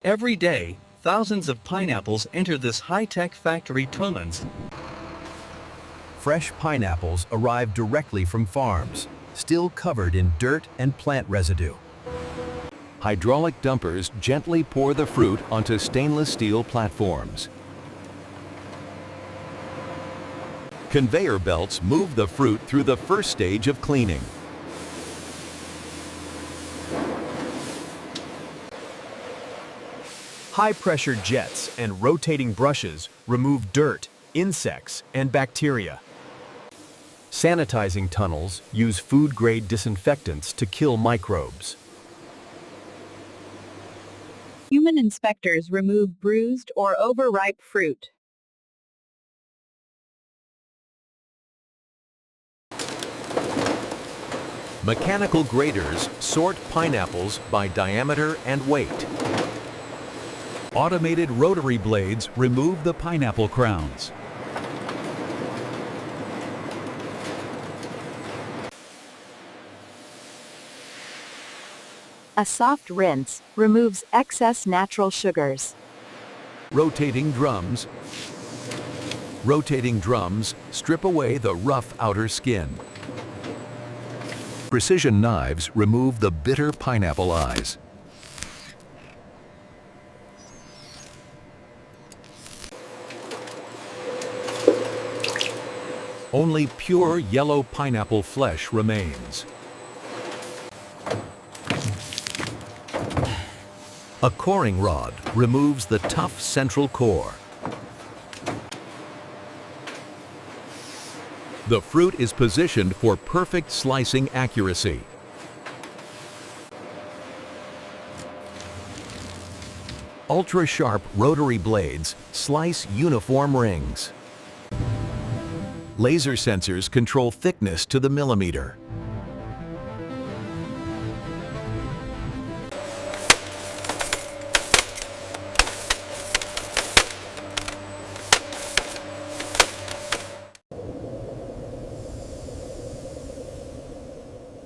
Every day, thousands of pineapples enter this high-tech factory tunnels. Fresh pineapples arrive directly from farms, still covered in dirt and plant residue. Hydraulic dumpers gently pour the fruit onto stainless steel platforms. Conveyor belts move the fruit through the first stage of cleaning. High-pressure jets and rotating brushes remove dirt, insects, and bacteria. Sanitizing tunnels use food-grade disinfectants to kill microbes. Human inspectors remove bruised or overripe fruit. Mechanical graders sort pineapples by diameter and weight. Automated rotary blades remove the pineapple crowns. A soft rinse removes excess natural sugars. Rotating drums. Rotating drums strip away the rough outer skin. Precision knives remove the bitter pineapple eyes. Only pure yellow pineapple flesh remains. A coring rod removes the tough central core. The fruit is positioned for perfect slicing accuracy. Ultra-sharp rotary blades slice uniform rings. Laser sensors control thickness to the millimeter.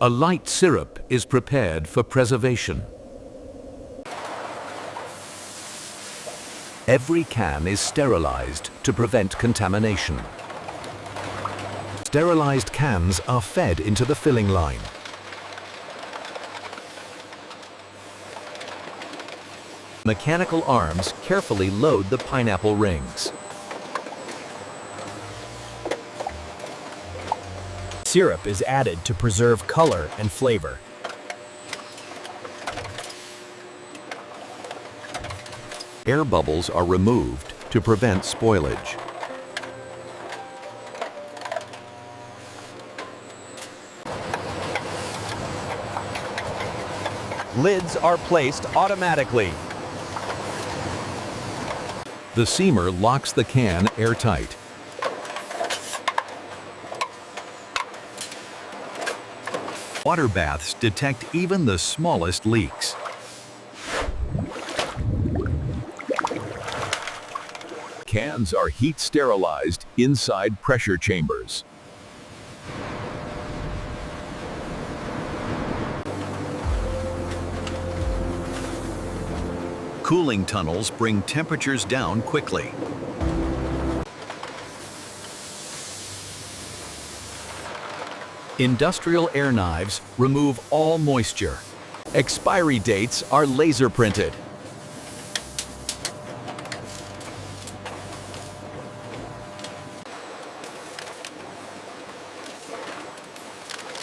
A light syrup is prepared for preservation. Every can is sterilized to prevent contamination. Sterilized cans are fed into the filling line. Mechanical arms carefully load the pineapple rings. Syrup is added to preserve color and flavor. Air bubbles are removed to prevent spoilage. Lids are placed automatically. The seamer locks the can airtight. Water baths detect even the smallest leaks. Cans are heat sterilized inside pressure chambers. Cooling tunnels bring temperatures down quickly. Industrial air knives remove all moisture. Expiry dates are laser printed.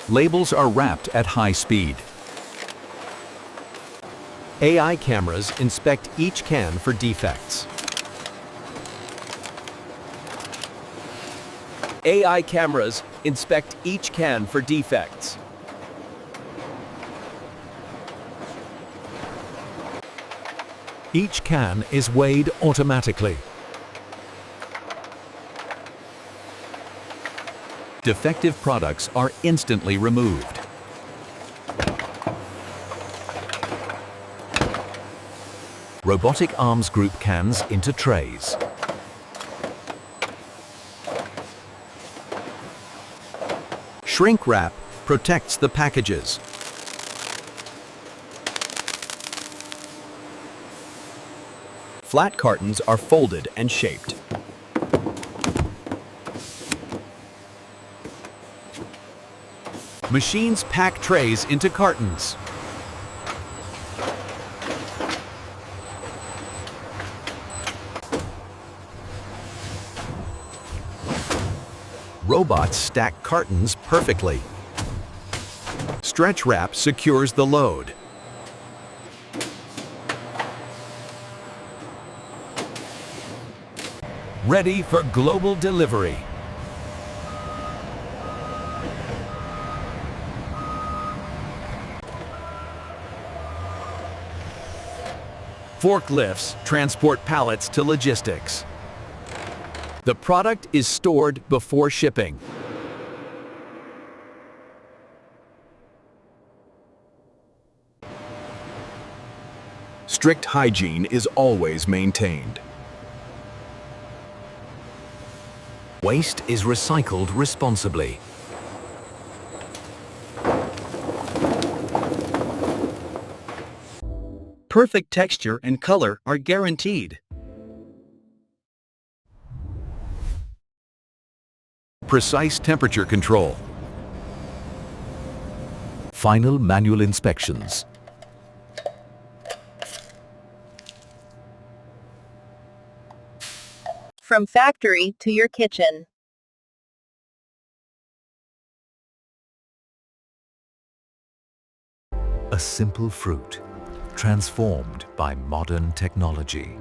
Labels are wrapped at high speed. AI cameras inspect each can for defects. AI cameras inspect each can for defects. Each can is weighed automatically. Defective products are instantly removed. Robotic arms group cans into trays. Shrink wrap protects the packages. Flat cartons are folded and shaped. Machines pack trays into cartons. Robots stack cartons perfectly. Stretch wrap secures the load. Ready for global delivery. Forklifts transport pallets to logistics. The product is stored before shipping. Strict hygiene is always maintained. Waste is recycled responsibly. Perfect texture and color are guaranteed. Precise temperature control. Final manual inspections. From factory to your kitchen. A simple fruit, transformed by modern technology.